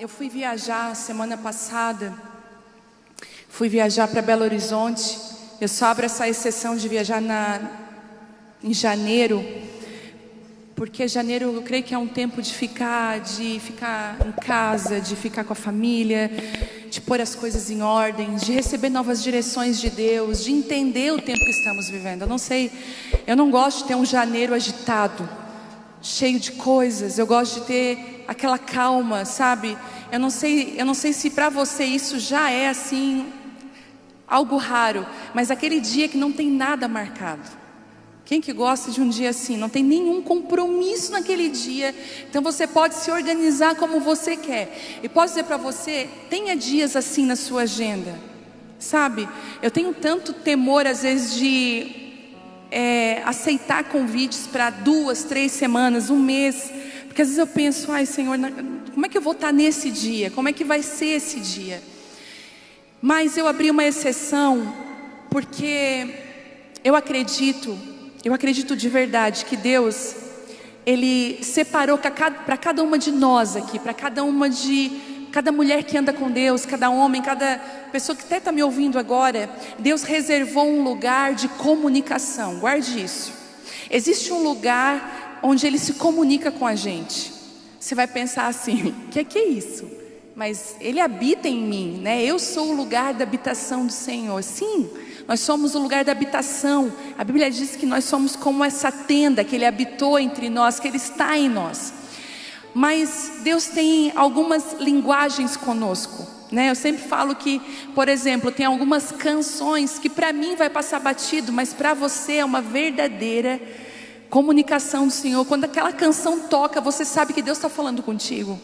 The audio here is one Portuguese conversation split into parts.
Eu fui viajar semana passada, fui viajar para Belo Horizonte. Eu só abro essa exceção de viajar em janeiro, porque janeiro eu creio que é um tempo de ficar em casa, de ficar com a família, de pôr as coisas em ordem, de receber novas direções de Deus, de entender o tempo que estamos vivendo. Eu não gosto de ter um janeiro agitado, cheio de coisas. Eu gosto de ter aquela calma, sabe? Eu não sei se para você isso já é assim algo raro, mas aquele dia que não tem nada marcado. Quem que gosta de um dia assim? Não tem nenhum compromisso naquele dia. Então você pode se organizar como você quer. E posso dizer para você, tenha dias assim na sua agenda, sabe? Eu tenho tanto temor às vezes de aceitar convites para 2, 3 semanas, um mês, porque às vezes eu penso, ai Senhor, como é que eu vou estar nesse dia? Como é que vai ser esse dia? Mas eu abri uma exceção, porque eu acredito de verdade que Deus, Ele separou para cada uma de nós aqui, para cada mulher que anda com Deus, cada homem, cada pessoa que até está me ouvindo agora, Deus reservou um lugar de comunicação. Guarde isso. Existe um lugar onde Ele se comunica com a gente. Você vai pensar assim, o que é isso? Mas Ele habita em mim, né? Eu sou o lugar da habitação do Senhor. Sim, nós somos o lugar da habitação. A Bíblia diz que nós somos como essa tenda, que Ele habitou entre nós, que Ele está em nós. Mas Deus tem algumas linguagens conosco, né? Eu sempre falo que, por exemplo, tem algumas canções que para mim vai passar batido, mas para você é uma verdadeira comunicação do Senhor. Quando aquela canção toca, você sabe que Deus está falando contigo,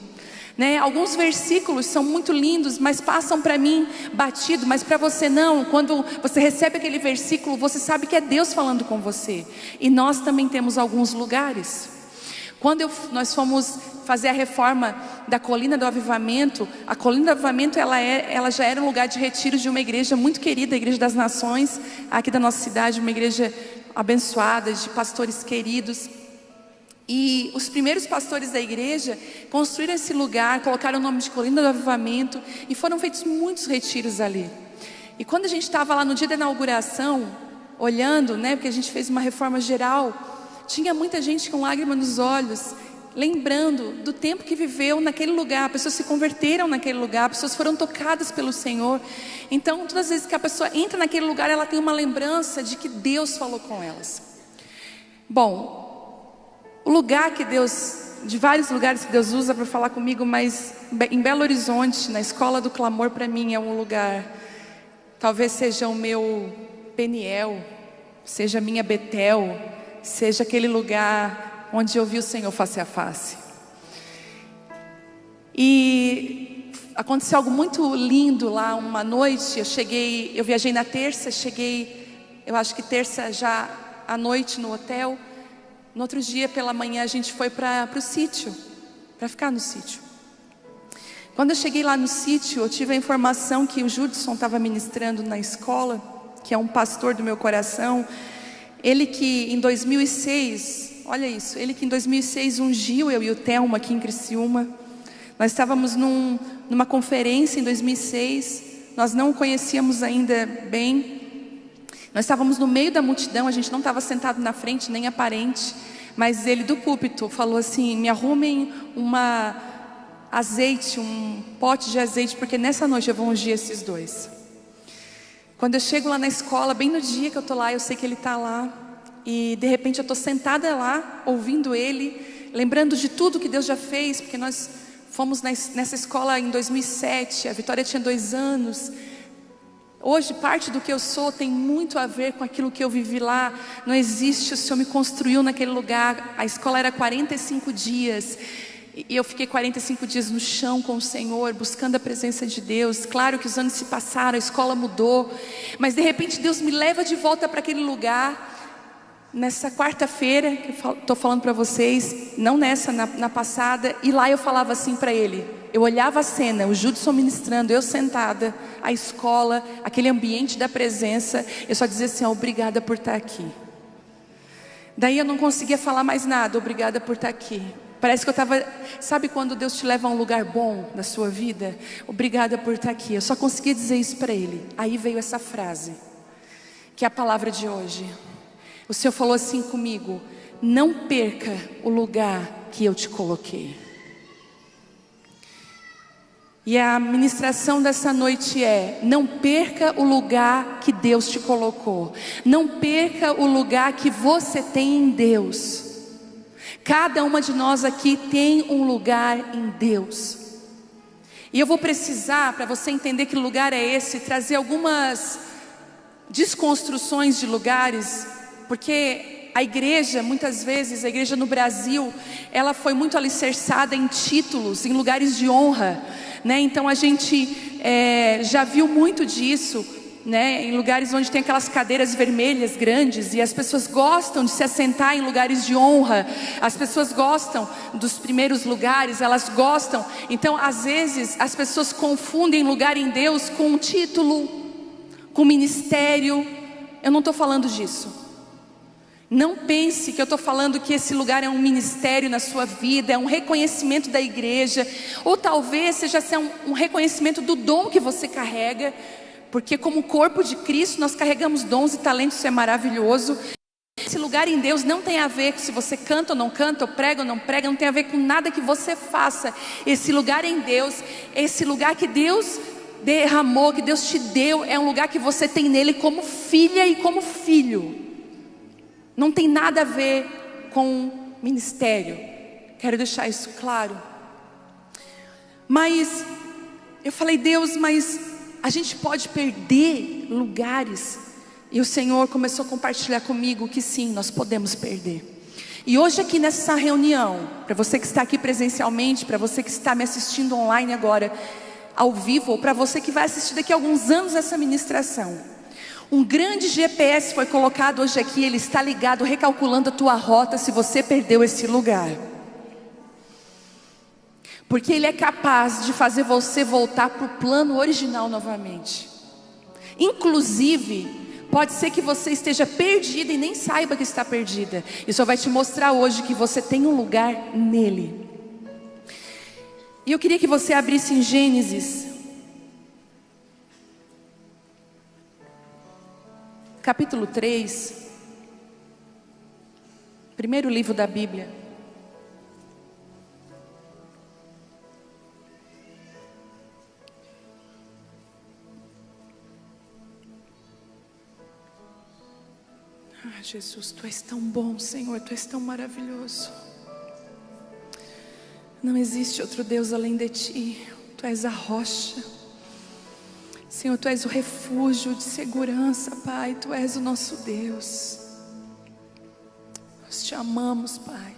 né? Alguns versículos são muito lindos, mas passam para mim batido, mas para você não. Quando você recebe aquele versículo, você sabe que é Deus falando com você. E nós também temos alguns lugares. Quando nós fomos fazer a reforma da Colina do Avivamento, a Colina do Avivamento ela já era um lugar de retiro de uma igreja muito querida, a Igreja das Nações, aqui da nossa cidade, uma igreja abençoada, de pastores queridos. E os primeiros pastores da igreja construíram esse lugar, colocaram o nome de Colina do Avivamento, e foram feitos muitos retiros ali. E quando a gente estava lá no dia da inauguração, olhando, né, porque a gente fez uma reforma geral, tinha muita gente com lágrima nos olhos, lembrando do tempo que viveu naquele lugar. Pessoas se converteram naquele lugar, pessoas foram tocadas pelo Senhor. Então todas as vezes que a pessoa entra naquele lugar, ela tem uma lembrança de que Deus falou com elas. Bom, o lugar que Deus, de vários lugares que Deus usa para falar comigo, mas em Belo Horizonte, na Escola do Clamor, para mim é um lugar, talvez seja o meu Peniel, seja a minha Betel, seja aquele lugar onde eu vi o Senhor face a face. E aconteceu algo muito lindo lá uma noite. Eu viajei na terça, eu acho que terça já à noite no hotel. No outro dia pela manhã a gente foi para o sítio, para ficar no sítio. Quando eu cheguei lá no sítio, eu tive a informação que o Judson estava ministrando na escola, que é um pastor do meu coração. Ele que em 2006, olha isso, ele que em 2006 ungiu eu e o Thelma aqui em Criciúma. Nós estávamos numa conferência em 2006, nós não o conhecíamos ainda bem. Nós estávamos no meio da multidão, a gente não estava sentado na frente, nem aparente. Mas ele do púlpito falou assim, me arrumem um pote de azeite, porque nessa noite eu vou ungir esses dois. Quando eu chego lá na escola, bem no dia que eu estou lá, eu sei que ele está lá. E de repente eu estou sentada lá, ouvindo ele, lembrando de tudo que Deus já fez. Porque nós fomos nessa escola em 2007, a Vitória tinha 2 anos. Hoje parte do que eu sou tem muito a ver com aquilo que eu vivi lá. Não existe, o Senhor me construiu naquele lugar. A escola era 45 dias. E eu fiquei 45 dias no chão com o Senhor, buscando a presença de Deus. Claro que os anos se passaram, a escola mudou, mas de repente Deus me leva de volta para aquele lugar. Nessa quarta-feira, que eu estou falando para vocês, não nessa, na passada. E lá eu falava assim para ele. Eu olhava a cena, o Judson ministrando, eu sentada, a escola, aquele ambiente da presença. Eu só dizia assim, obrigada por estar aqui. Daí eu não conseguia falar mais nada, obrigada por estar aqui. Parece que eu estava... Sabe quando Deus te leva a um lugar bom na sua vida? Obrigada por estar aqui. Eu só consegui dizer isso para ele. Aí veio essa frase, que é a palavra de hoje. O Senhor falou assim comigo: não perca o lugar que eu te coloquei. E a ministração dessa noite é: não perca o lugar que Deus te colocou. Não perca o lugar que você tem em Deus. Cada uma de nós aqui tem um lugar em Deus. E eu vou precisar, para você entender que lugar é esse, trazer algumas desconstruções de lugares, porque a igreja, muitas vezes, a igreja no Brasil, ela foi muito alicerçada em títulos, em lugares de honra, né? Então a gente já viu muito disso, né? Em lugares onde tem aquelas cadeiras vermelhas grandes, e as pessoas gostam de se assentar em lugares de honra. As pessoas gostam dos primeiros lugares, elas gostam. Então às vezes as pessoas confundem lugar em Deus com um título, com ministério. Eu não estou falando disso. Não pense que eu estou falando que esse lugar é um ministério na sua vida, é um reconhecimento da igreja, ou talvez seja um reconhecimento do dom que você carrega. Porque como corpo de Cristo nós carregamos dons e talentos, isso é maravilhoso. Esse lugar em Deus não tem a ver com se você canta ou não canta, ou prega ou não prega, não tem a ver com nada que você faça. Esse lugar em Deus, esse lugar que Deus derramou, que Deus te deu, é um lugar que você tem nele como filha e como filho. Não tem nada a ver com ministério. Quero deixar isso claro. Mas eu falei: Deus, mas a gente pode perder lugares. E o Senhor começou a compartilhar comigo que sim, nós podemos perder. E hoje aqui nessa reunião, para você que está aqui presencialmente, para você que está me assistindo online agora, ao vivo, ou para você que vai assistir daqui a alguns anos essa ministração, um grande GPS foi colocado hoje aqui. Ele está ligado, recalculando a tua rota se você perdeu esse lugar. Porque Ele é capaz de fazer você voltar para o plano original novamente. Inclusive, pode ser que você esteja perdida e nem saiba que está perdida. E só vai te mostrar hoje que você tem um lugar nele. E eu queria que você abrisse em Gênesis, capítulo 3, primeiro livro da Bíblia. Ah, Jesus, Tu és tão bom, Senhor, Tu és tão maravilhoso. Não existe outro Deus além de Ti. Tu és a rocha, Senhor, Tu és o refúgio de segurança, Pai. Tu és o nosso Deus. Nós Te amamos, Pai.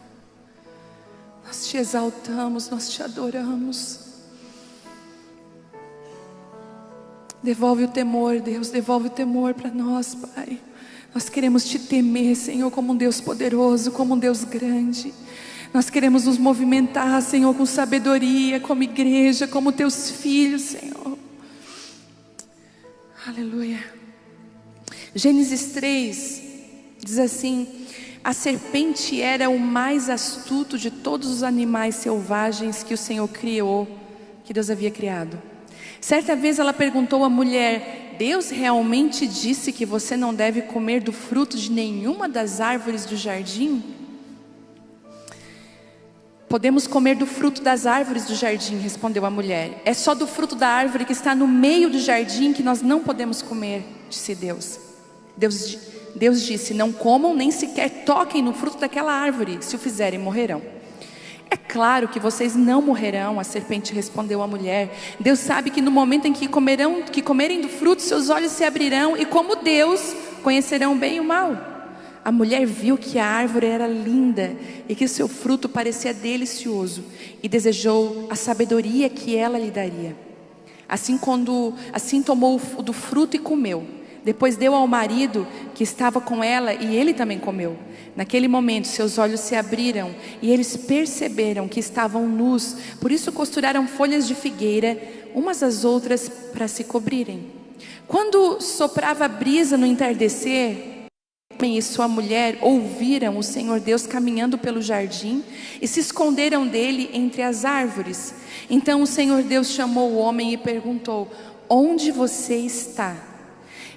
Nós Te exaltamos, nós Te adoramos. Devolve o temor, Deus, devolve o temor para nós, Pai. Nós queremos Te temer, Senhor, como um Deus poderoso, como um Deus grande. Nós queremos nos movimentar, Senhor, com sabedoria, como igreja, como Teus filhos, Senhor. Aleluia. Gênesis 3 diz assim: a serpente era o mais astuto de todos os animais selvagens que o Senhor criou, que Deus havia criado. Certa vez ela perguntou à mulher: Deus realmente disse que você não deve comer do fruto de nenhuma das árvores do jardim? Podemos comer do fruto das árvores do jardim, respondeu a mulher. É só do fruto da árvore que está no meio do jardim que nós não podemos comer, disse Deus. Deus disse: não comam nem sequer toquem no fruto daquela árvore, se o fizerem morrerão. É claro que vocês não morrerão, a serpente respondeu à mulher. Deus sabe que no momento em que comerem do fruto, seus olhos se abrirão e, como Deus, conhecerão o bem e o mal. A mulher viu que a árvore era linda e que o seu fruto parecia delicioso, e desejou a sabedoria que ela lhe daria. Assim tomou do fruto e comeu. Depois deu ao marido que estava com ela, e ele também comeu. Naquele momento seus olhos se abriram e eles perceberam que estavam nus. Por isso costuraram folhas de figueira umas às outras para se cobrirem. Quando soprava a brisa no entardecer, homem e sua mulher ouviram o Senhor Deus caminhando pelo jardim e se esconderam dele entre as árvores. Então o Senhor Deus chamou o homem e perguntou: onde você está?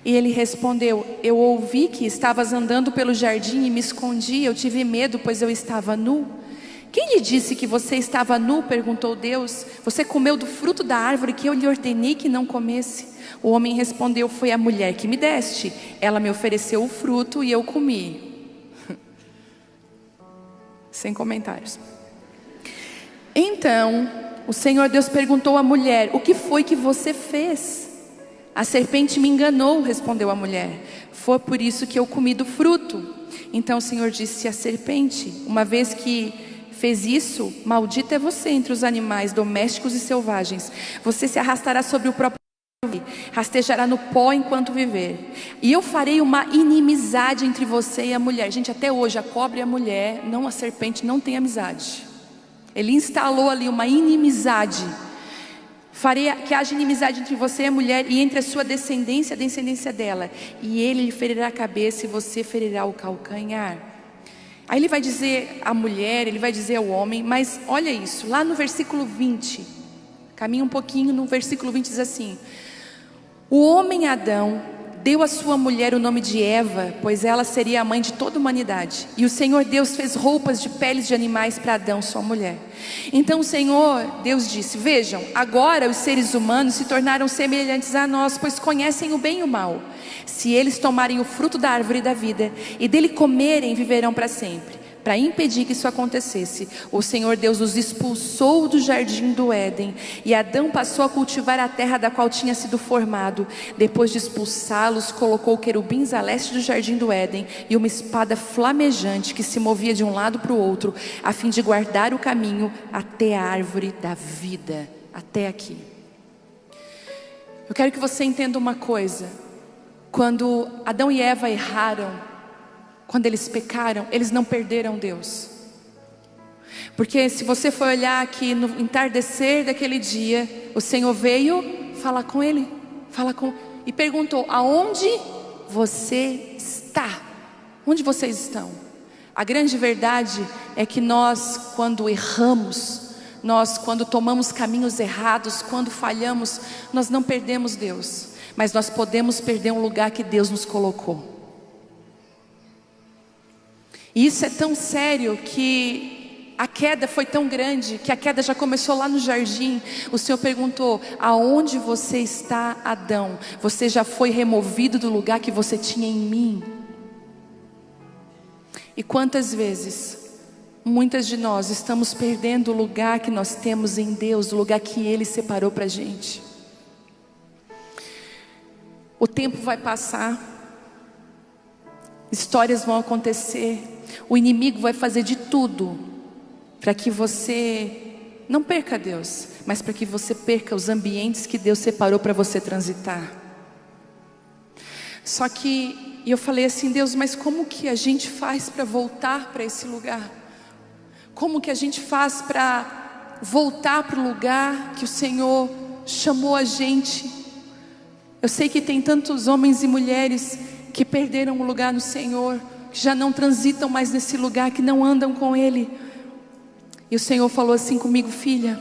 E ele respondeu: eu ouvi que estavas andando pelo jardim e me escondi. Eu tive medo, pois eu estava nu. Quem lhe disse que você estava nu? Perguntou Deus. Você comeu do fruto da árvore que eu lhe ordenei que não comesse? O homem respondeu: foi a mulher que me deste. Ela me ofereceu o fruto e eu comi. Sem comentários. Então o Senhor Deus perguntou à mulher: o que foi que você fez? A serpente me enganou, respondeu a mulher. Foi por isso que eu comi do fruto. Então o Senhor disse à serpente: uma vez que fez isso, maldita é você entre os animais domésticos e selvagens. Você se arrastará sobre o próprio rastejará no pó enquanto viver. E eu farei uma inimizade entre você e a mulher. Gente, até hoje a cobra e a mulher, não a serpente, não tem amizade. Ele instalou ali uma inimizade. Farei que haja inimizade entre você e a mulher, e entre a sua descendência, a descendência dela. E ele lhe ferirá a cabeça e você ferirá o calcanhar. Aí ele vai dizer à mulher, ele vai dizer ao homem, mas olha isso, lá no versículo 20, caminha um pouquinho, no versículo 20 diz assim: o homem Adão deu à sua mulher o nome de Eva, pois ela seria a mãe de toda a humanidade. E o Senhor Deus fez roupas de peles de animais para Adão, sua mulher. Então o Senhor Deus disse: vejam, agora os seres humanos se tornaram semelhantes a nós, pois conhecem o bem e o mal. Se eles tomarem o fruto da árvore da vida e dele comerem, viverão para sempre. Para impedir que isso acontecesse, o Senhor Deus os expulsou do jardim do Éden, e Adão passou a cultivar a terra da qual tinha sido formado. Depois de expulsá-los, colocou querubins a leste do jardim do Éden e uma espada flamejante que se movia de um lado para o outro, a fim de guardar o caminho até a árvore da vida. Até aqui. Eu quero que você entenda uma coisa: quando Adão e Eva erraram, quando eles pecaram, eles não perderam Deus. Porque se você for olhar aqui no entardecer daquele dia, o Senhor veio falar com ele, e perguntou: aonde você está? Onde vocês estão? A grande verdade é que nós, quando erramos, nós quando tomamos caminhos errados, quando falhamos, nós não perdemos Deus, mas nós podemos perder um lugar que Deus nos colocou. E isso é tão sério que a queda foi tão grande, que a queda já começou lá no jardim. O Senhor perguntou: aonde você está, Adão? Você já foi removido do lugar que você tinha em mim. E quantas vezes, muitas de nós estamos perdendo o lugar que nós temos em Deus, o lugar que Ele separou para a gente. O tempo vai passar, histórias vão acontecer, o inimigo vai fazer de tudo para que você não perca Deus, mas para que você perca os ambientes que Deus separou para você transitar. Só que eu falei assim: Deus, mas como que a gente faz para voltar para esse lugar? Como que a gente faz para voltar para o lugar que o Senhor chamou a gente? Eu sei que tem tantos homens e mulheres que perderam o lugar no Senhor, que já não transitam mais nesse lugar, que não andam com Ele. E o Senhor falou assim comigo: filha,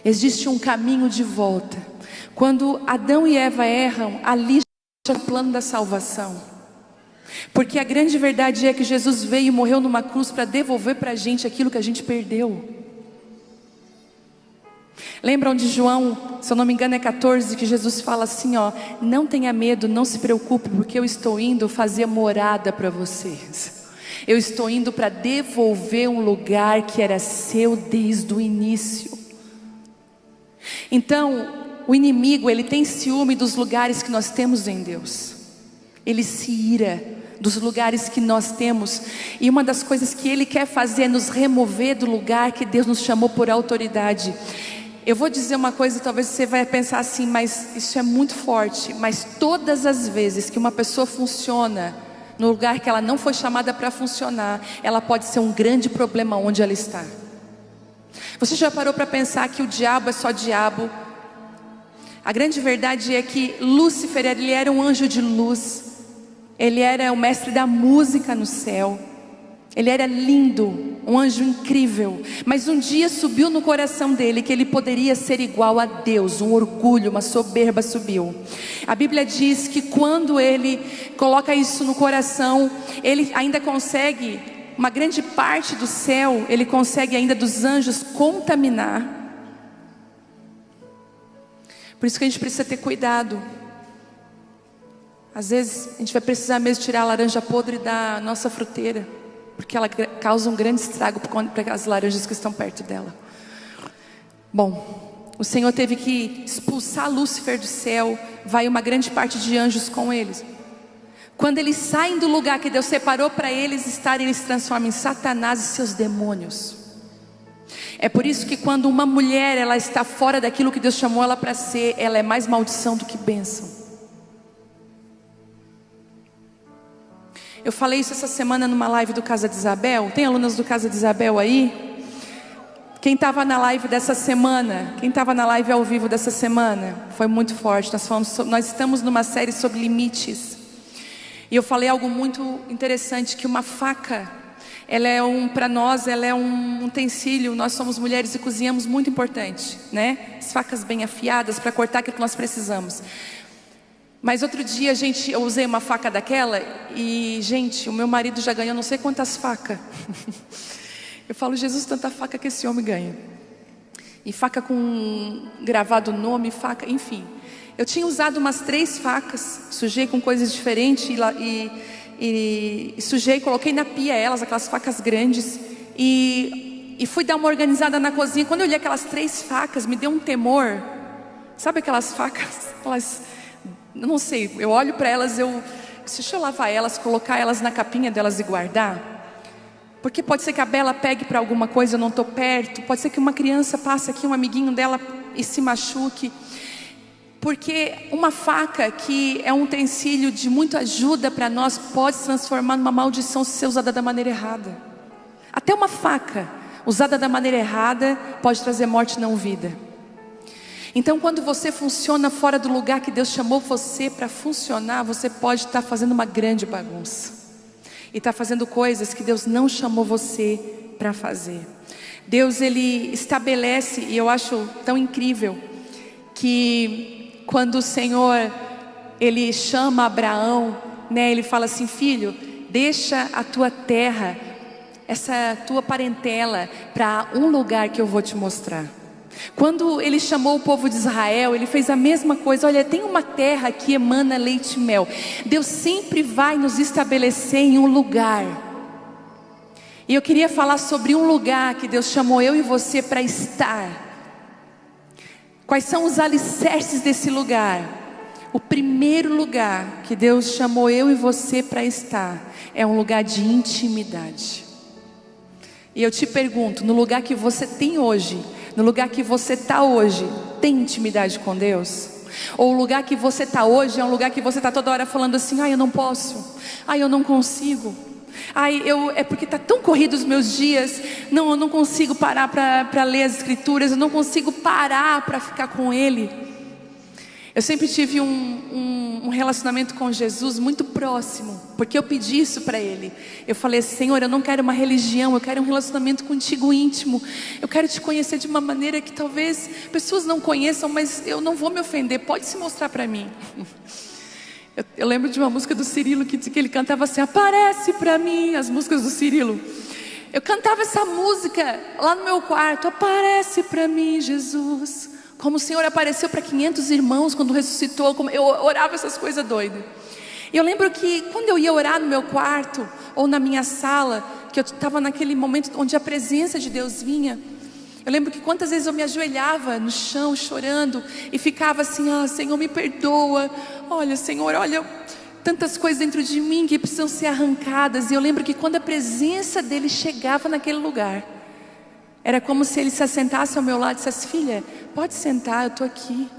existe um caminho de volta. Quando Adão e Eva erram, ali já é o plano da salvação. Porque a grande verdade é que Jesus veio e morreu numa cruz para devolver para a gente aquilo que a gente perdeu. Lembram de João, se eu não me engano é 14, que Jesus fala assim, não tenha medo, não se preocupe, porque eu estou indo fazer morada para vocês. Eu estou indo para devolver um lugar que era seu desde o início. Então, o inimigo, ele tem ciúme dos lugares que nós temos em Deus. Ele se ira dos lugares que nós temos. E uma das coisas que ele quer fazer é nos remover do lugar que Deus nos chamou por autoridade. Eu vou dizer uma coisa, talvez você vai pensar assim, mas isso é muito forte. Mas todas as vezes que uma pessoa funciona no lugar que ela não foi chamada para funcionar, ela pode ser um grande problema onde ela está. Você já parou para pensar que o diabo é só diabo? A grande verdade é que Lúcifer, ele era um anjo de luz. Ele era o mestre da música no céu. Ele era lindo, um anjo incrível. Mas um dia subiu no coração dele que ele poderia ser igual a Deus. Um orgulho, uma soberba subiu. A Bíblia diz que quando ele coloca isso no coração, ele ainda consegue, uma grande parte do céu, ele consegue ainda dos anjos contaminar. Por isso que a gente precisa ter cuidado. Às vezes a gente vai precisar mesmo tirar a laranja podre da nossa fruteira, porque ela causa um grande estrago para as laranjas que estão perto dela. Bom, o Senhor teve que expulsar Lúcifer do céu. Vai uma grande parte de anjos com eles. Quando eles saem do lugar que Deus separou para eles estarem, eles se transformam em Satanás e seus demônios. É por isso que quando uma mulher ela está fora daquilo que Deus chamou ela para ser, ela é mais maldição do que bênção. Eu falei isso essa semana numa live do Casa de Isabel. Tem alunas do Casa de Isabel aí? Quem estava na live dessa semana? Quem estava na live ao vivo dessa semana? Foi muito forte. Nós estamos numa série sobre limites. E eu falei algo muito interessante, que uma faca, ela é para nós, ela é um utensílio. Nós somos mulheres e cozinhamos, muito importante, né? As facas bem afiadas para cortar aquilo que nós precisamos. Mas outro dia, eu usei uma faca daquela e, gente, o meu marido já ganhou não sei quantas facas. Eu falo, Jesus, tanta faca que esse homem ganha. E faca com gravado o nome, faca, enfim. Eu tinha usado umas 3 facas, sujei com coisas diferentes e sujei, coloquei na pia elas, aquelas facas grandes. E fui dar uma organizada na cozinha. Quando eu olhei aquelas 3 facas, me deu um temor. Sabe aquelas facas, eu não sei, eu olho para elas, deixa eu lavar elas, colocar elas na capinha delas e guardar. Porque pode ser que a Bela pegue para alguma coisa, eu não estou perto. Pode ser que uma criança passe aqui, um amiguinho dela, e se machuque. Porque uma faca, que é um utensílio de muita ajuda para nós, pode se transformar numa maldição se ser usada da maneira errada. Até uma faca usada da maneira errada pode trazer morte, não vida. Então quando você funciona fora do lugar que Deus chamou você para funcionar, você pode estar fazendo uma grande bagunça. E está fazendo coisas que Deus não chamou você para fazer. Deus, Ele estabelece, e eu acho tão incrível, que quando o Senhor, Ele chama Abraão, né, Ele fala assim: filho, deixa a tua terra, essa tua parentela, para um lugar que eu vou te mostrar. Quando Ele chamou o povo de Israel, Ele fez a mesma coisa. Olha, tem uma terra que emana leite e mel. Deus sempre vai nos estabelecer em um lugar. E eu queria falar sobre um lugar que Deus chamou eu e você para estar. Quais são os alicerces desse lugar? O primeiro lugar que Deus chamou eu e você para estar é um lugar de intimidade. E eu te pergunto, no lugar que você tem hoje, no lugar que você está hoje, tem intimidade com Deus? Ou o lugar que você está hoje é um lugar que você está toda hora falando assim: ai, eu não posso, ai, eu não consigo, ai, é porque está tão corrido os meus dias, não, eu não consigo parar para ler as escrituras, eu não consigo parar para ficar com Ele. Eu sempre tive um relacionamento com Jesus muito próximo, porque eu pedi isso para Ele. Eu falei: Senhor, eu não quero uma religião, eu quero um relacionamento contigo íntimo. Eu quero te conhecer de uma maneira que talvez pessoas não conheçam, mas eu não vou me ofender, pode se mostrar para mim. Eu lembro de uma música do Cirilo que ele cantava assim: aparece para mim, as músicas do Cirilo. Eu cantava essa música lá no meu quarto: aparece para mim, Jesus. Como o Senhor apareceu para 500 irmãos quando ressuscitou. Como eu orava essas coisas doidas. E eu lembro que quando eu ia orar no meu quarto ou na minha sala, que eu estava naquele momento onde a presença de Deus vinha, eu lembro que quantas vezes eu me ajoelhava no chão chorando e ficava assim: ah, Senhor, me perdoa. Olha, Senhor, olha, tantas coisas dentro de mim que precisam ser arrancadas. E eu lembro que quando a presença dele chegava naquele lugar, era como se ele se assentasse ao meu lado e dissesse: filha, pode sentar, eu estou aqui.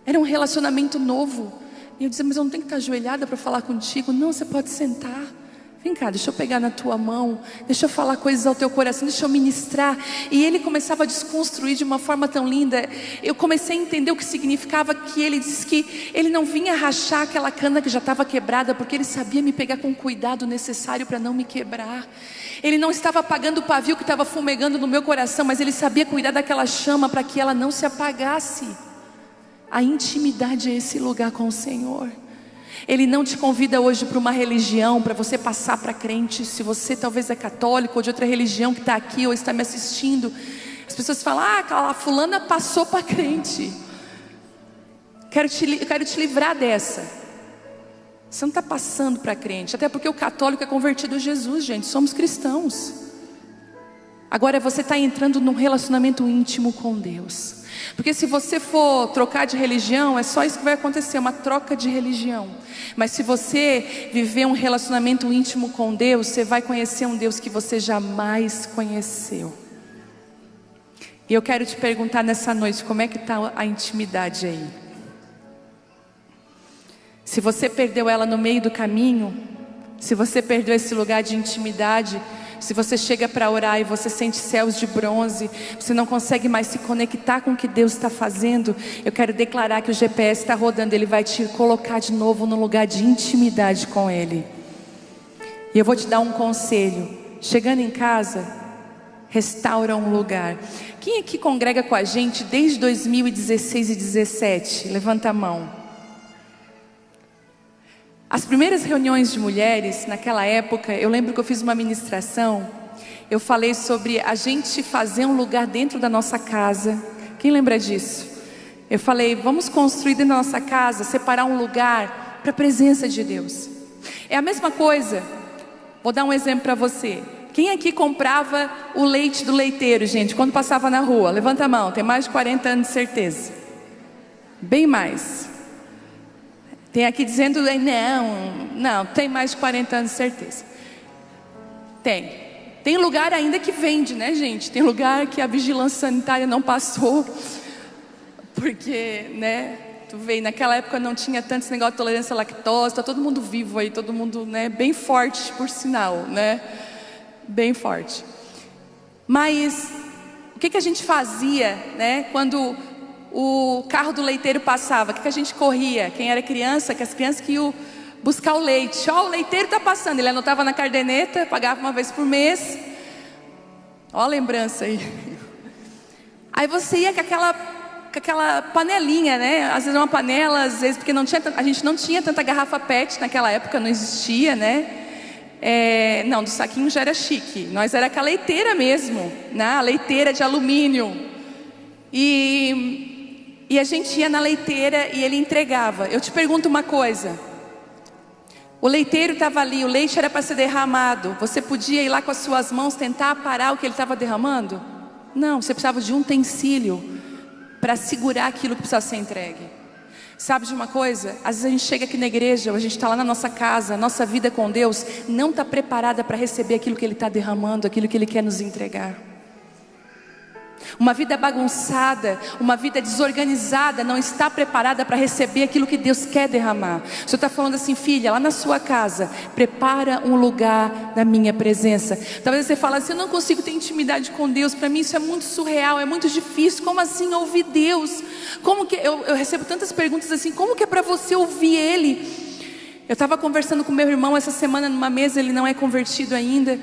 Era um relacionamento novo. E eu dizia: mas eu não tenho que estar ajoelhada para falar contigo. Não, você pode sentar. Vem cá, deixa eu pegar na tua mão, deixa eu falar coisas ao teu coração, deixa eu ministrar. E ele começava a desconstruir de uma forma tão linda. Eu comecei a entender o que significava, que ele disse que ele não vinha rachar aquela cana que já estava quebrada, porque ele sabia me pegar com o cuidado necessário para não me quebrar. Ele não estava apagando o pavio que estava fumegando no meu coração, mas ele sabia cuidar daquela chama para que ela não se apagasse. A intimidade é esse lugar com o Senhor. Ele não te convida hoje para uma religião, para você passar para crente. Se você talvez é católico ou de outra religião que está aqui ou está me assistindo, as pessoas falam, aquela fulana passou para crente. Eu quero te livrar dessa. Você não está passando para crente, até porque o católico é convertido a Jesus, gente, somos cristãos. Agora você está entrando num relacionamento íntimo com Deus. Porque se você for trocar de religião, é só isso que vai acontecer, uma troca de religião. Mas se você viver um relacionamento íntimo com Deus, você vai conhecer um Deus que você jamais conheceu. E eu quero te perguntar nessa noite, como é que está a intimidade aí? Se você perdeu ela no meio do caminho, se você perdeu esse lugar de intimidade, se você chega para orar e você sente céus de bronze, você não consegue mais se conectar com o que Deus está fazendo, eu quero declarar que o GPS está rodando, ele vai te colocar de novo num lugar de intimidade com Ele. E eu vou te dar um conselho: chegando em casa, restaura um lugar. Quem aqui congrega com a gente desde 2016 e 2017? Levanta a mão. As primeiras reuniões de mulheres, naquela época, eu lembro que eu fiz uma ministração. Eu falei sobre a gente fazer um lugar dentro da nossa casa. Quem lembra disso? Eu falei, vamos construir dentro da nossa casa, separar um lugar para a presença de Deus. É a mesma coisa. Vou dar um exemplo para você. Quem aqui comprava o leite do leiteiro, gente, quando passava na rua? Levanta a mão, tem mais de 40 anos de certeza. Bem mais. Tem aqui dizendo, não, tem mais de 40 anos de certeza. Tem lugar ainda que vende, né, gente? Tem lugar que a vigilância sanitária não passou. Porque, né, tu vê, naquela época não tinha tanto esse negócio de tolerância à lactose. Tá todo mundo vivo aí, todo mundo, né, bem forte, por sinal, né? Bem forte. Mas, o que a gente fazia, né, quando o carro do leiteiro passava? O que a gente corria? Quem era criança, que as crianças que iam buscar o leite. O leiteiro está passando. Ele anotava na caderneta, pagava uma vez por mês. Ó a lembrança aí. Aí você ia com aquela panelinha, né? Às vezes uma panela, às vezes porque a gente não tinha tanta garrafa PET naquela época, não existia, né? Não, do saquinho já era chique. Nós era com a leiteira mesmo, né? A leiteira de alumínio. E a gente ia na leiteira e ele entregava. Eu te pergunto uma coisa: o leiteiro estava ali, o leite era para ser derramado. Você podia ir lá com as suas mãos tentar parar o que ele estava derramando? Não, você precisava de um utensílio para segurar aquilo que precisava ser entregue. Sabe de uma coisa? Às vezes a gente chega aqui na igreja, ou a gente está lá na nossa casa, a nossa vida com Deus não está preparada para receber aquilo que Ele está derramando, aquilo que Ele quer nos entregar. Uma vida bagunçada, uma vida desorganizada não está preparada para receber aquilo que Deus quer derramar. O Senhor está falando assim, filha, lá na sua casa, prepara um lugar na minha presença. Talvez você fale assim, eu não consigo ter intimidade com Deus, para mim isso é muito surreal, é muito difícil. Como assim ouvir Deus? Como que eu recebo tantas perguntas assim, como que é para você ouvir Ele? Eu estava conversando com meu irmão essa semana numa mesa, ele não é convertido ainda,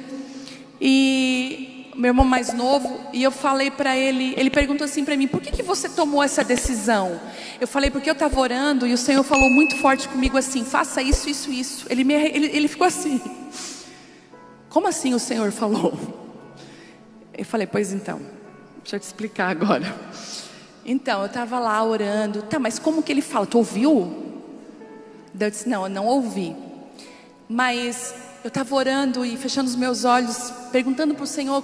e meu irmão mais novo, e eu falei para ele, ele perguntou assim para mim, por que você tomou essa decisão? Eu falei, porque eu estava orando e o Senhor falou muito forte comigo assim, faça isso, isso, isso. Ele ficou assim, como assim o Senhor falou? Eu falei, pois então, deixa eu te explicar agora. Então, eu estava lá orando, tá, mas como que ele fala? Tu ouviu? Eu disse, não, eu não ouvi, mas eu estava orando e fechando os meus olhos, perguntando para o Senhor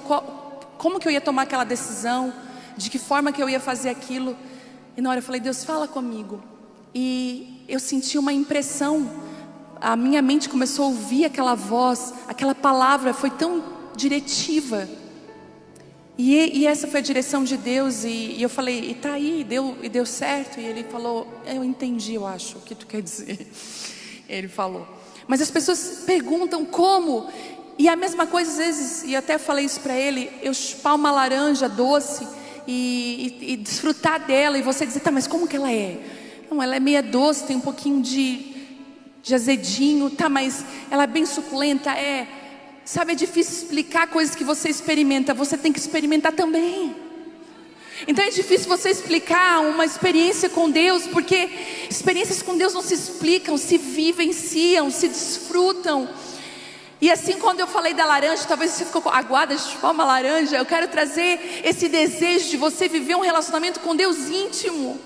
como que eu ia tomar aquela decisão, de que forma que eu ia fazer aquilo. E na hora eu falei, Deus, fala comigo. E eu senti uma impressão, a minha mente começou a ouvir aquela voz, aquela palavra foi tão diretiva. E essa foi a direção de Deus, e eu falei, e tá aí, deu certo. E ele falou, eu entendi, eu acho, o que tu quer dizer. Ele falou. Mas as pessoas perguntam como. E a mesma coisa às vezes, e até falei isso para ele, eu chupar uma laranja doce e desfrutar dela, e você dizer, tá, mas como que ela é? Não, ela é meia doce, tem um pouquinho de azedinho, tá, mas ela é bem suculenta, é. Sabe, é difícil explicar coisas que você experimenta, você tem que experimentar também. Então é difícil você explicar uma experiência com Deus, porque experiências com Deus não se explicam, se vivenciam, se desfrutam. E assim, quando eu falei da laranja, talvez você ficou aguada de chupar uma laranja. Eu quero trazer esse desejo de você viver um relacionamento com Deus íntimo.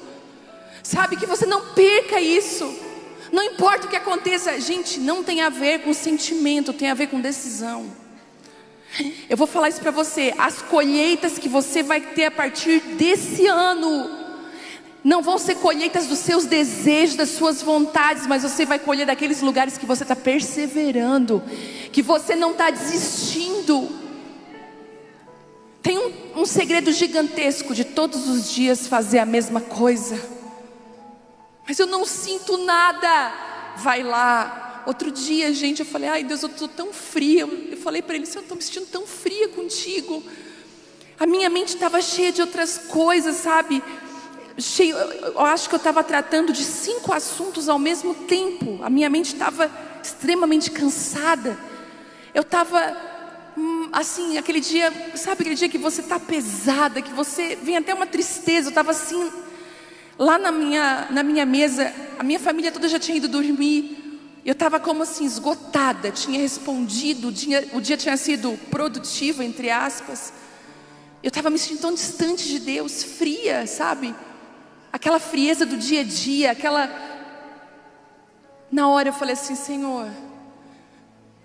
Sabe, que você não perca isso. Não importa o que aconteça, gente, não tem a ver com sentimento, tem a ver com decisão. Eu vou falar isso para você, as colheitas que você vai ter a partir desse ano não vão ser colheitas dos seus desejos, das suas vontades, mas você vai colher daqueles lugares que você está perseverando, que você não está desistindo. Tem um segredo gigantesco de todos os dias fazer a mesma coisa. Mas eu não sinto nada. Vai lá. Outro dia, gente, eu falei, ai Deus, eu estou tão fria. Eu falei para ele, Senhor, eu estou me sentindo tão fria contigo. A minha mente estava cheia de outras coisas, sabe? Eu acho que eu estava tratando de 5 assuntos ao mesmo tempo. A minha mente estava extremamente cansada. Eu estava assim, aquele dia, sabe aquele dia que você está pesada, que você vem até uma tristeza. Eu estava assim, lá na minha mesa, a minha família toda já tinha ido dormir. Eu estava como assim, esgotada, tinha respondido, o dia tinha sido produtivo, entre aspas. Eu estava me sentindo tão distante de Deus, fria, sabe? Aquela frieza do dia a dia, Na hora eu falei assim, Senhor,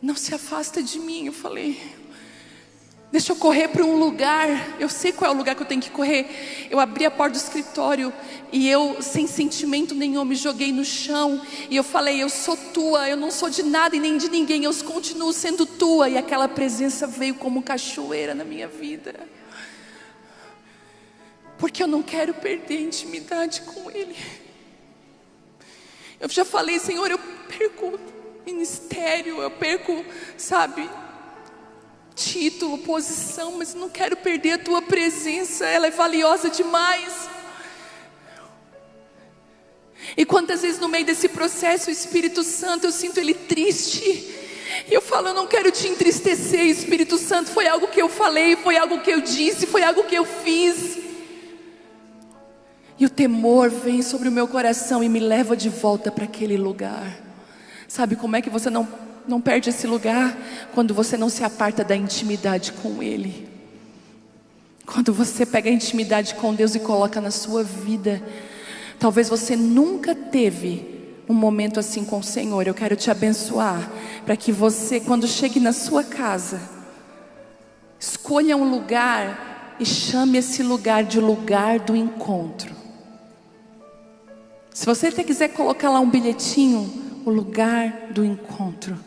não se afasta de mim. Eu falei, deixa eu correr para um lugar, eu sei qual é o lugar que eu tenho que correr. Eu abri a porta do escritório e eu, sem sentimento nenhum, me joguei no chão. E eu falei, eu sou tua, eu não sou de nada e nem de ninguém, eu continuo sendo tua. E aquela presença veio como cachoeira na minha vida. Porque eu não quero perder a intimidade com Ele. Eu já falei, Senhor, eu perco ministério, eu perco, sabe, título, posição, mas não quero perder a tua presença, ela é valiosa demais. E quantas vezes no meio desse processo o Espírito Santo, eu sinto Ele triste, e eu falo, eu não quero te entristecer, Espírito Santo, foi algo que eu falei, foi algo que eu disse, foi algo que eu fiz. E o temor vem sobre o meu coração e me leva de volta para aquele lugar. Sabe como é que você não perde esse lugar? Quando você não se aparta da intimidade com Ele. Quando você pega a intimidade com Deus e coloca na sua vida. Talvez você nunca teve um momento assim com o Senhor. Eu quero te abençoar para que você, quando chegue na sua casa, escolha um lugar e chame esse lugar de lugar do encontro. Se você até quiser colocar lá um bilhetinho, o lugar do encontro.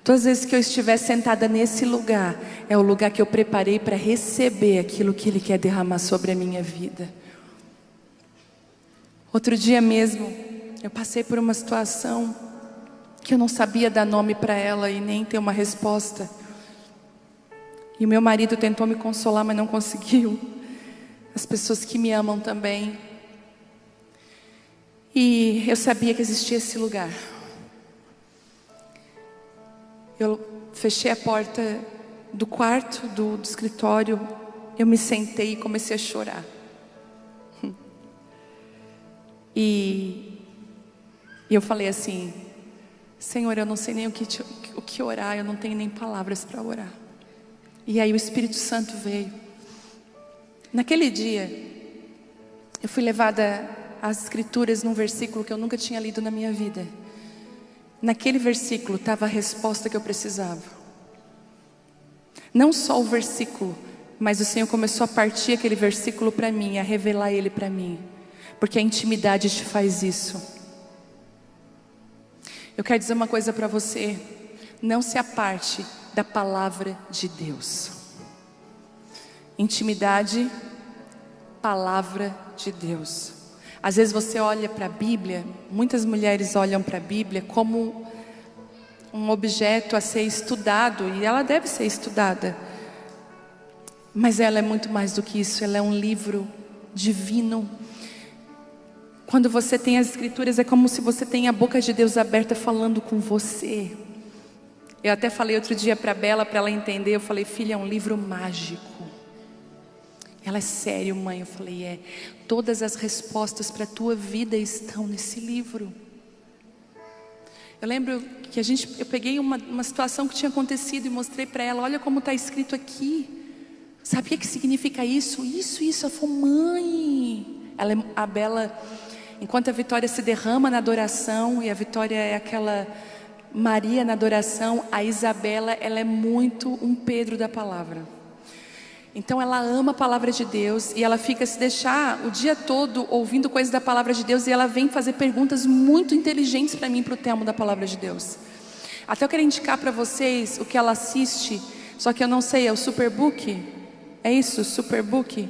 Todas as vezes que eu estiver sentada nesse lugar, é o lugar que eu preparei para receber aquilo que Ele quer derramar sobre a minha vida. Outro dia mesmo, eu passei por uma situação que eu não sabia dar nome para ela e nem ter uma resposta. E o meu marido tentou me consolar, mas não conseguiu. As pessoas que me amam também. E eu sabia que existia esse lugar. Eu fechei a porta do quarto, do escritório. Eu me sentei e comecei a chorar. E eu falei assim, Senhor, eu não sei nem o que orar, eu não tenho nem palavras para orar. E aí o Espírito Santo veio. Naquele dia, eu fui levada às Escrituras num versículo que eu nunca tinha lido na minha vida. Naquele versículo estava a resposta que eu precisava. Não só o versículo, mas o Senhor começou a partir aquele versículo para mim, a revelar ele para mim. Porque a intimidade te faz isso. Eu quero dizer uma coisa para você. Não se aparte da palavra de Deus. Intimidade, palavra de Deus. Às vezes você olha para a Bíblia, muitas mulheres olham para a Bíblia como um objeto a ser estudado, e ela deve ser estudada. Mas ela é muito mais do que isso, ela é um livro divino. Quando você tem as escrituras, é como se você tem a boca de Deus aberta falando com você. Eu até falei outro dia para a Bela, para ela entender, eu falei: filha, é um livro mágico. Ela: é sério, mãe? Eu falei: é. Todas as respostas para a tua vida estão nesse livro. Eu lembro que eu peguei uma situação que tinha acontecido e mostrei para ela: olha como está escrito aqui. Sabe o que significa isso? Isso. Ela falou: mãe. A Bela, enquanto a Vitória se derrama na adoração, e a Vitória é aquela Maria na adoração, a Isabela, ela é muito um Pedro da palavra. Então ela ama a palavra de Deus, e ela fica, se deixar, o dia todo ouvindo coisas da palavra de Deus, e ela vem fazer perguntas muito inteligentes para mim, para o tema da palavra de Deus. Até eu quero indicar para vocês o que ela assiste, só que eu não sei, é o Superbook? É isso, Superbook?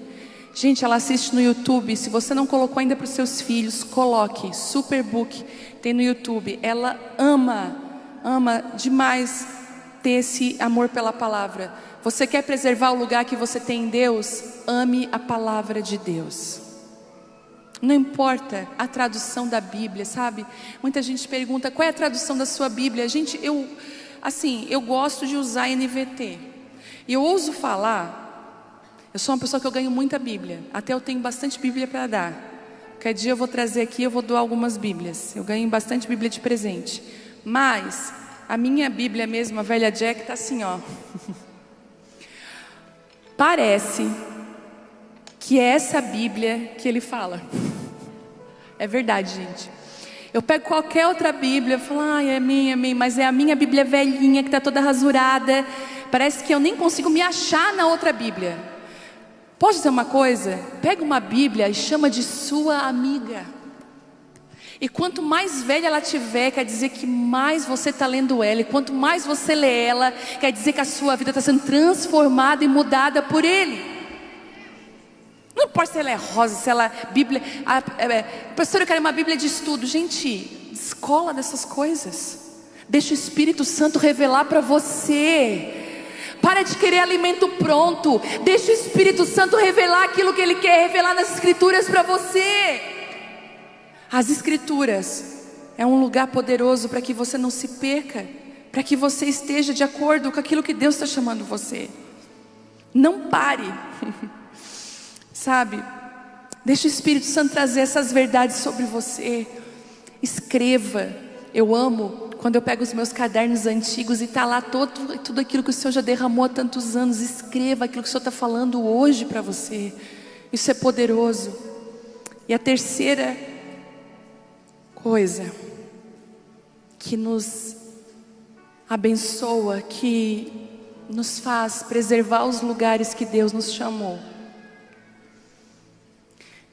Gente, ela assiste no YouTube. Se você não colocou ainda para os seus filhos, coloque Superbook, tem no YouTube. Ela ama demais ter esse amor pela palavra. Você quer preservar o lugar que você tem em Deus? Ame a palavra de Deus. Não importa a tradução da Bíblia, sabe? Muita gente pergunta: qual é a tradução da sua Bíblia? Gente, eu gosto de usar NVT. E eu ouso falar, eu sou uma pessoa que eu ganho muita Bíblia. Até eu tenho bastante Bíblia para dar. Qualquer dia eu vou trazer aqui, eu vou doar algumas Bíblias. Eu ganho bastante Bíblia de presente. Mas a minha Bíblia mesmo, a velha Jack, está assim, ó. Parece que é essa Bíblia que ele fala. É verdade, gente. Eu pego qualquer outra Bíblia, eu falo: ai, é minha, mas é a minha Bíblia velhinha, que está toda rasurada. Parece que eu nem consigo me achar na outra Bíblia. Posso dizer uma coisa? Pega uma Bíblia e chama de sua amiga. E quanto mais velha ela tiver, quer dizer que mais você está lendo ela. E quanto mais você lê ela, quer dizer que a sua vida está sendo transformada e mudada por Ele. Não importa se ela é rosa, se ela é Bíblia. Pastor, eu quero uma Bíblia de estudo. Gente, descola dessas coisas. Deixa o Espírito Santo revelar para você. Para de querer alimento pronto. Deixa o Espírito Santo revelar aquilo que Ele quer revelar nas Escrituras para você. As Escrituras é um lugar poderoso para que você não se perca, para que você esteja de acordo com aquilo que Deus está chamando você. Não pare. Sabe? Deixa o Espírito Santo trazer essas verdades sobre você. Escreva. Eu amo quando eu pego os meus cadernos antigos e está lá tudo aquilo que o Senhor já derramou há tantos anos. Escreva aquilo que o Senhor está falando hoje para você. Isso é poderoso. E a terceira coisa que nos abençoa, que nos faz preservar os lugares que Deus nos chamou: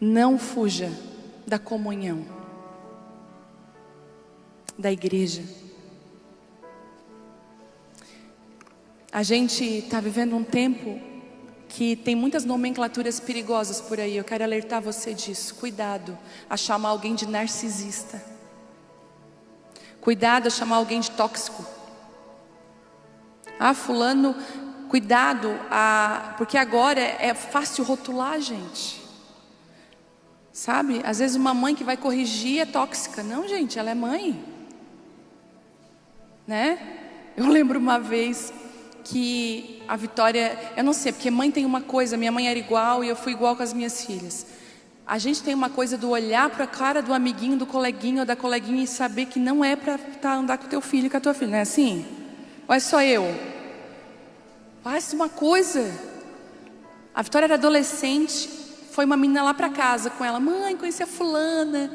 não fuja da comunhão da igreja. A gente está vivendo um tempo que tem muitas nomenclaturas perigosas por aí. Eu quero alertar você disso. Cuidado a chamar alguém de narcisista. Cuidado a chamar alguém de tóxico. Fulano, cuidado porque agora é fácil rotular, gente. Sabe? Às vezes uma mãe que vai corrigir é tóxica. Não, gente, ela é mãe. Né? Eu lembro uma vez que a Vitória, eu não sei, porque mãe tem uma coisa, minha mãe era igual e eu fui igual com as minhas filhas. A gente tem uma coisa do olhar para a cara do amiguinho, do coleguinho ou da coleguinha e saber que não é para andar com o teu filho e com a tua filha, não é assim? Ou é só eu? Faz uma coisa. A Vitória era adolescente, foi uma menina lá para casa com ela: mãe, conheci a fulana.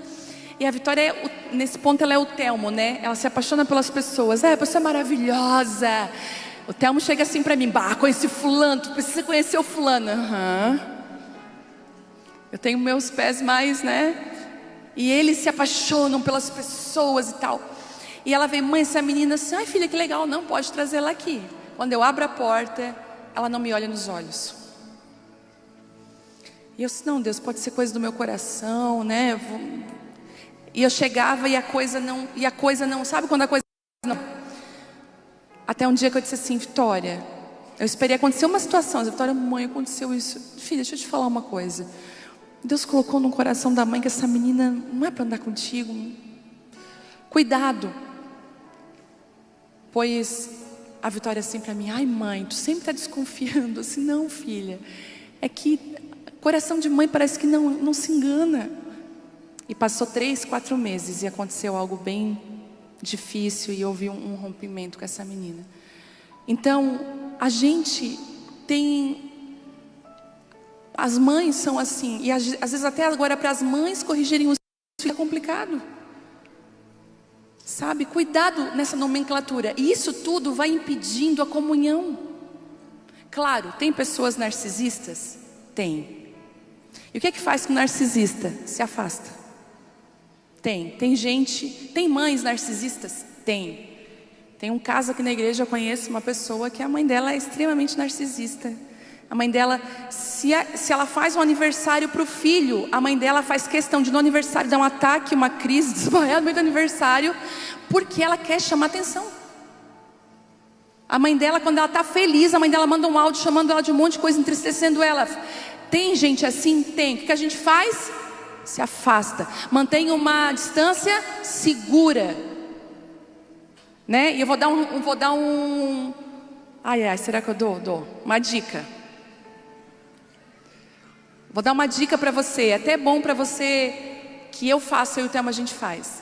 E a Vitória, nesse ponto, ela é o Telmo, né? Ela se apaixona pelas pessoas. A pessoa é maravilhosa. O Telmo chega assim para mim: conheci fulano, tu precisa conhecer o fulano. Eu tenho meus pés mais, né? E eles se apaixonam pelas pessoas e tal. E ela vem: mãe, essa menina assim, ai filha, que legal. Não, pode trazer ela aqui. Quando eu abro a porta, ela não me olha nos olhos. E eu disse: não, Deus, pode ser coisa do meu coração, né? E eu chegava e a coisa não, sabe quando a coisa não? Até um dia que eu disse assim: Vitória, eu esperei acontecer uma situação. Vitória, mãe, aconteceu isso. Filha, deixa eu te falar uma coisa. Deus colocou no coração da mãe que essa menina não é para andar contigo. Cuidado. Pois a Vitória assim para mim: ai mãe, tu sempre está desconfiando. Assim, não filha, é que coração de mãe parece que não se engana. E passou 3, 4 meses e aconteceu algo bem difícil e houve um rompimento com essa menina. Então a gente tem, as mães são assim, e às vezes até agora para as mães corrigirem os filhos é complicado, sabe? Cuidado nessa nomenclatura. E isso tudo vai impedindo a comunhão. Claro, tem pessoas narcisistas? Tem. E o que é que faz com o narcisista? Se afasta. Tem gente, tem mães narcisistas? Tem um caso aqui na igreja, eu conheço uma pessoa que a mãe dela é extremamente narcisista. A mãe dela, se ela faz um aniversário para o filho, a mãe dela faz questão de no aniversário dar um ataque, uma crise, desmaiar no meio do aniversário, porque ela quer chamar atenção. A mãe dela, quando ela está feliz, a mãe dela manda um áudio chamando ela de um monte de coisa, entristecendo ela. Tem gente assim? Tem. O que a gente faz? Se afasta, mantém uma distância segura, né? E eu vou dar um, ai, será que eu dou uma dica? Vou dar uma dica para você, é até bom para você, que eu faço, eu e o Thelma a gente faz.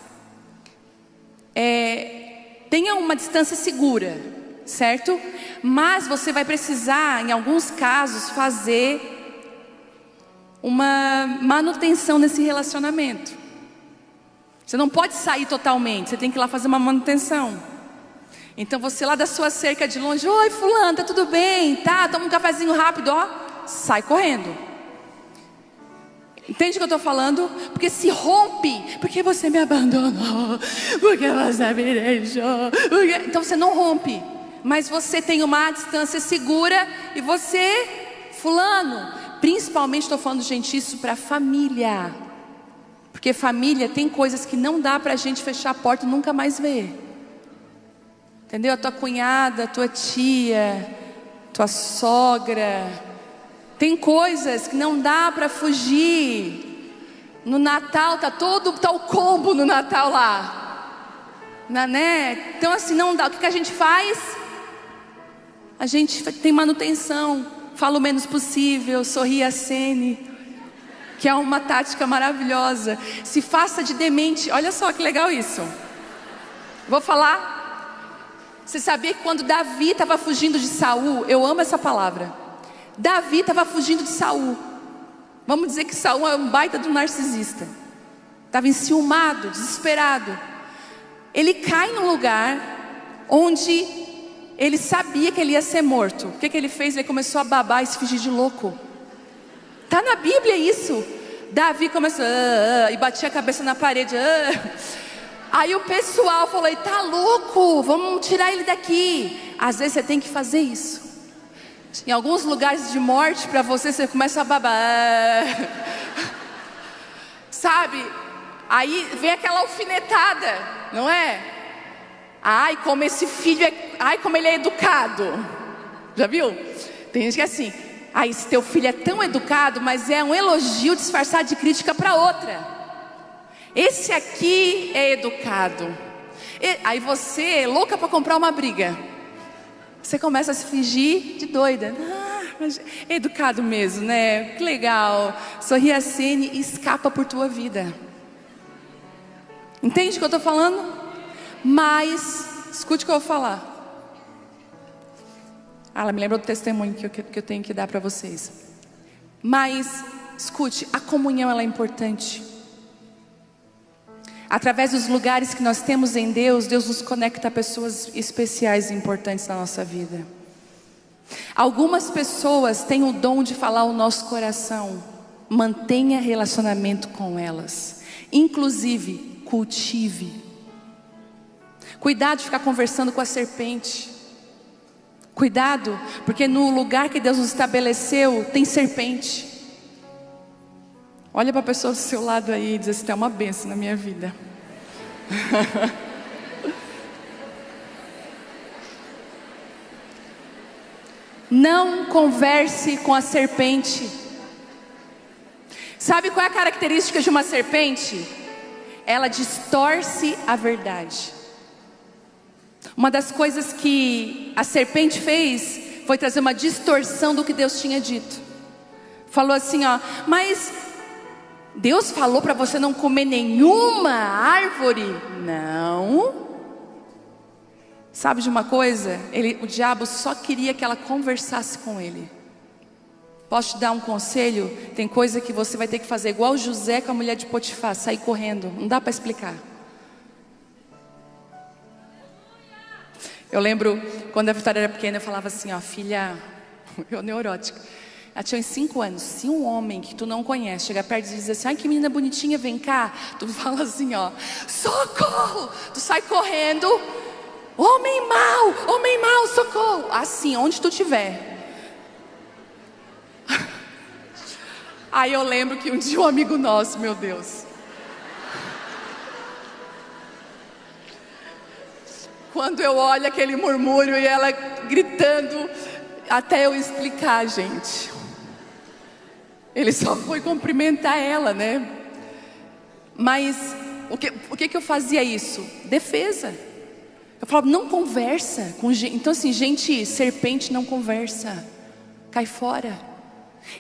Tenha uma distância segura, certo? Mas você vai precisar, em alguns casos, fazer uma manutenção nesse relacionamento. Você não pode sair totalmente, você tem que ir lá fazer uma manutenção. Então você lá da sua cerca de longe: oi fulano, tá tudo bem? Tá, toma um cafezinho rápido, ó. Sai correndo. Entende o que eu estou falando? Porque se rompe, porque você me abandonou, porque você me deixou, então você não rompe, mas você tem uma distância segura. E você, fulano, principalmente estou falando, gente, isso para família, porque família tem coisas que não dá para a gente fechar a porta e nunca mais ver. Entendeu? A tua cunhada, a tua tia, tua sogra, tem coisas que não dá para fugir. No Natal tá o combo no Natal lá, né? Então assim, não dá. O que a gente faz? A gente tem manutenção. Fala o menos possível, sorri a cene, que é uma tática maravilhosa. Se faça de demente. Olha só que legal isso. Vou falar. Você sabia que quando Davi estava fugindo de Saul, eu amo essa palavra. Davi estava fugindo de Saul. Vamos dizer que Saul é um baita de um narcisista. Estava enciumado, desesperado. Ele cai num lugar onde ele sabia que ele ia ser morto. O que ele fez? Ele começou a babar e se fingir de louco. Está na Bíblia isso. Davi começou e batia a cabeça na parede. Aí o pessoal falou: ele está louco, vamos tirar ele daqui. Às vezes você tem que fazer isso. Em alguns lugares de morte para você começa a babar. Sabe? Aí vem aquela alfinetada, não é? Ai, como esse filho ai, como ele é educado. Já viu? Tem gente que é assim: ai, esse teu filho é tão educado, mas é um elogio disfarçado de crítica para outra. Esse aqui é educado. Você é louca para comprar uma briga. Você começa a se fingir de doida. Mas é educado mesmo, né? Que legal. Sorri a cena e escapa por tua vida. Entende o que eu estou falando? Mas, escute o que eu vou falar. Ela me lembrou do testemunho que eu tenho que dar para vocês. Mas, escute, a comunhão ela é importante. Através dos lugares que nós temos em Deus, Deus nos conecta a pessoas especiais e importantes na nossa vida. Algumas pessoas têm o dom de falar o nosso coração. Mantenha relacionamento com elas. Inclusive, cultive. Cuidado de ficar conversando com a serpente. Cuidado, porque no lugar que Deus nos estabeleceu, tem serpente. Olha para a pessoa do seu lado aí e diz assim: é uma bênção na minha vida. Não converse com a serpente. Sabe qual é a característica de uma serpente? Ela distorce a verdade. Uma das coisas que a serpente fez foi trazer uma distorção do que Deus tinha dito. Falou assim, ó, mas Deus falou para você não comer nenhuma árvore? Não. Sabe de uma coisa? O diabo só queria que ela conversasse com ele. Posso te dar um conselho? Tem coisa que você vai ter que fazer igual José com a mulher de Potifar, sair correndo. Não dá para explicar. Eu lembro quando a Vitória era pequena, eu falava assim, ó, filha, eu neurótica. Ela tinha uns 5 anos. Se um homem que tu não conhece chegar perto e dizer assim, ai que menina bonitinha, vem cá. Tu fala assim, ó, socorro! Tu sai correndo. Homem mau, socorro. Assim, onde tu estiver. Aí eu lembro que um dia um amigo nosso, meu Deus, quando eu olho aquele murmúrio e ela gritando, até eu explicar, gente, ele só foi cumprimentar ela, né? Mas o que eu fazia isso? Defesa. Eu falava, não conversa com gente. Então assim, gente, serpente não conversa, cai fora.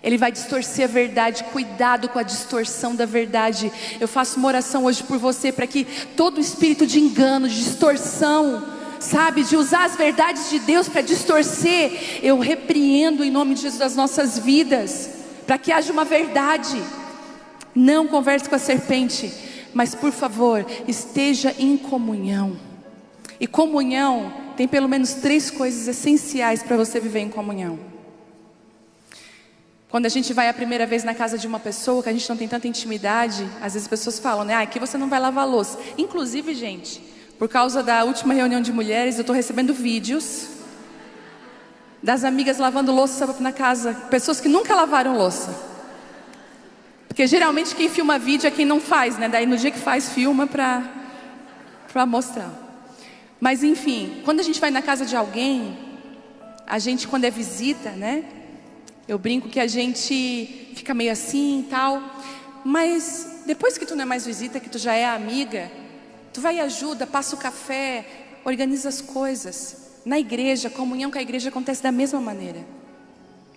Ele vai distorcer a verdade. Cuidado com a distorção da verdade. Eu faço uma oração hoje por você, para que todo espírito de engano, de distorção, sabe, de usar as verdades de Deus para distorcer, eu repreendo em nome de Jesus das nossas vidas, para que haja uma verdade. Não converse com a serpente, mas por favor, esteja em comunhão. E comunhão tem pelo menos 3 coisas essenciais para você viver em comunhão. Quando a gente vai a primeira vez na casa de uma pessoa que a gente não tem tanta intimidade, às vezes as pessoas falam, né? Aqui você não vai lavar a louça. Inclusive, gente, por causa da última reunião de mulheres, eu estou recebendo vídeos das amigas lavando louça na casa. Pessoas que nunca lavaram louça. Porque geralmente quem filma vídeo é quem não faz, né? Daí no dia que faz, filma para mostrar. Mas enfim, quando a gente vai na casa de alguém, a gente quando é visita, né? Eu brinco que a gente fica meio assim e tal. Mas depois que tu não é mais visita, que tu já é amiga, tu vai e ajuda, passa o café, organiza as coisas. Na igreja, a comunhão com a igreja acontece da mesma maneira.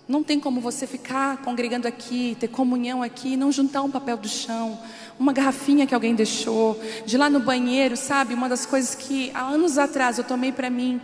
Não tem como você ficar congregando aqui, ter comunhão aqui, e não juntar um papel do chão, uma garrafinha que alguém deixou, de ir lá no banheiro, sabe? Uma das coisas que há anos atrás eu tomei para mim.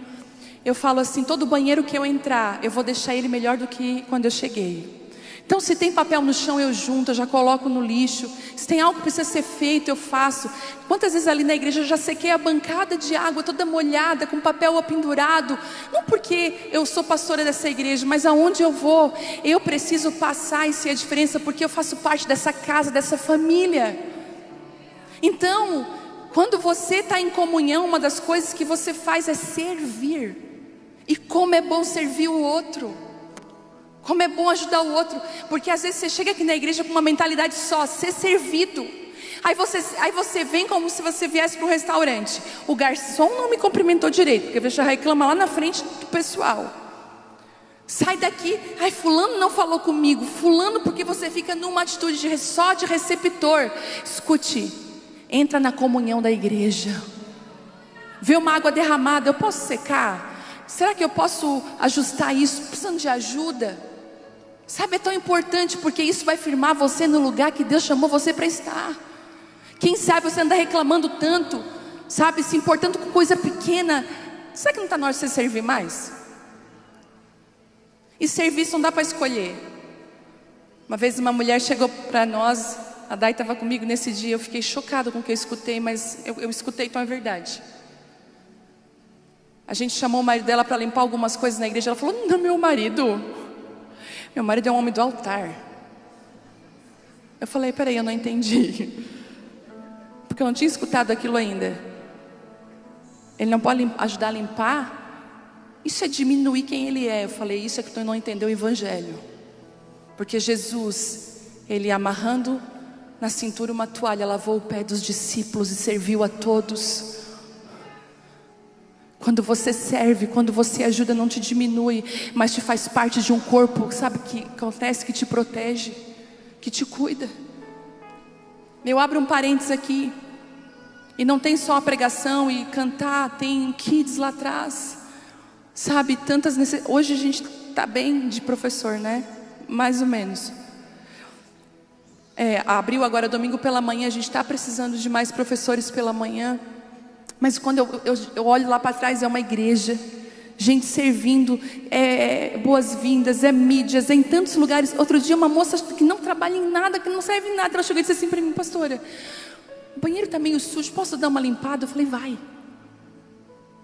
Eu falo assim, todo banheiro que eu entrar, eu vou deixar ele melhor do que quando eu cheguei. Então se tem papel no chão eu junto, eu já coloco no lixo. Se tem algo que precisa ser feito, eu faço. Quantas vezes ali na igreja eu já sequei a bancada de água toda molhada, com papel pendurado. Não porque eu sou pastora dessa igreja, mas aonde eu vou, eu preciso passar e ser a diferença, porque eu faço parte dessa casa, dessa família. Então, quando você está em comunhão, uma das coisas que você faz é servir. E como é bom servir o outro. Como é bom ajudar o outro. Porque às vezes você chega aqui na igreja com uma mentalidade só, ser servido. Aí você vem como se você viesse para um restaurante. O garçom não me cumprimentou direito, porque já reclama lá na frente do pessoal. Sai daqui, ai fulano não falou comigo. Fulano, porque você fica numa atitude só de receptor. Escute, entra na comunhão da igreja. Vê uma água derramada, eu posso secar? Será que eu posso ajustar isso? Precisando de ajuda? Sabe, é tão importante, porque isso vai firmar você no lugar que Deus chamou você para estar. Quem sabe você anda reclamando tanto, sabe, se importando com coisa pequena. Será que não está na hora de você servir mais? E serviço não dá para escolher. Uma vez uma mulher chegou para nós, a Dai estava comigo nesse dia, eu fiquei chocado com o que eu escutei, mas eu escutei, então é verdade. A gente chamou o marido dela para limpar algumas coisas na igreja. Ela falou, não, meu marido é um homem do altar. Eu falei, peraí, eu não entendi. Porque eu não tinha escutado aquilo ainda. Ele não pode ajudar a limpar? Isso é diminuir quem ele é. Eu falei, isso é que tu não entendeu o evangelho. Porque Jesus, ele amarrando na cintura uma toalha, lavou o pé dos discípulos e serviu a todos. Quando você serve, quando você ajuda, não te diminui, mas te faz parte de um corpo, sabe, que acontece, que te protege, que te cuida. Eu abro um parênteses aqui, e não tem só a pregação e cantar, tem kids lá atrás, sabe, tantas necessidades. Hoje a gente está bem de professor, né? Mais ou menos. Abriu agora domingo pela manhã, a gente está precisando de mais professores pela manhã. Mas quando eu olho lá para trás, é uma igreja, gente servindo, boas-vindas, mídias, em tantos lugares. Outro dia uma moça que não trabalha em nada, que não serve em nada, ela chegou e disse assim para mim: pastora, o banheiro está meio sujo, posso dar uma limpada? Eu falei: vai.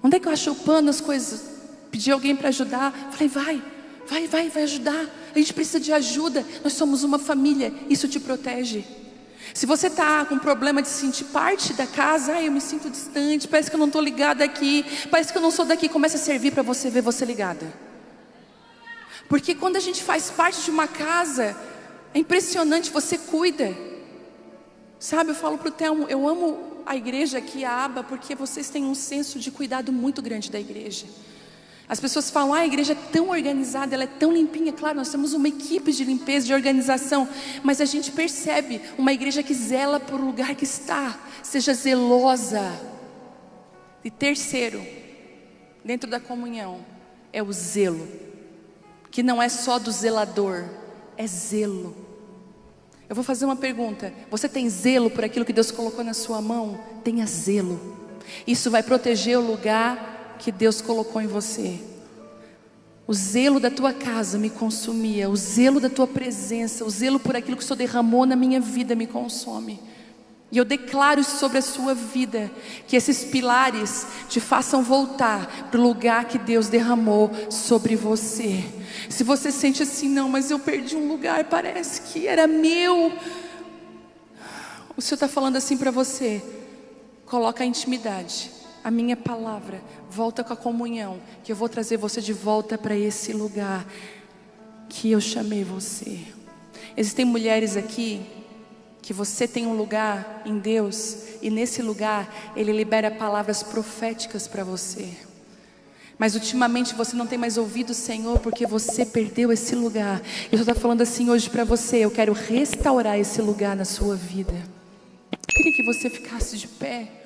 Onde é que eu acho o pano, as coisas? Pedi alguém para ajudar. Eu falei: vai ajudar. A gente precisa de ajuda, nós somos uma família, isso te protege. Se você está com problema de sentir parte da casa, eu me sinto distante, parece que eu não estou ligada aqui, parece que eu não sou daqui, comece a servir para você ver você ligada. Porque quando a gente faz parte de uma casa, é impressionante, você cuida. Sabe, eu falo para o Telmo, eu amo a igreja aqui, a Aba, porque vocês têm um senso de cuidado muito grande da igreja. As pessoas falam: a igreja é tão organizada, ela é tão limpinha. Claro, nós temos uma equipe de limpeza, de organização, mas a gente percebe uma igreja que zela por o lugar que está, seja zelosa. E terceiro, dentro da comunhão, é o zelo, que não é só do zelador, é zelo. Eu vou fazer uma pergunta: você tem zelo por aquilo que Deus colocou na sua mão? Tenha zelo, isso vai proteger o lugar que Deus colocou em você. O zelo da tua casa me consumia, o zelo da tua presença, o zelo por aquilo que o Senhor derramou na minha vida me consome. E eu declaro isso sobre a sua vida, que esses pilares te façam voltar para o lugar que Deus derramou sobre você. Se você sente assim: não, mas eu perdi um lugar, parece que era meu, o Senhor está falando assim para você: coloca a intimidade, a minha palavra, volta com a comunhão, que eu vou trazer você de volta para esse lugar que eu chamei você. Existem mulheres aqui que você tem um lugar em Deus, e nesse lugar Ele libera palavras proféticas para você. Mas ultimamente você não tem mais ouvido o Senhor, porque você perdeu esse lugar. Eu estou falando assim hoje para você: eu quero restaurar esse lugar na sua vida. Eu queria que você ficasse de pé.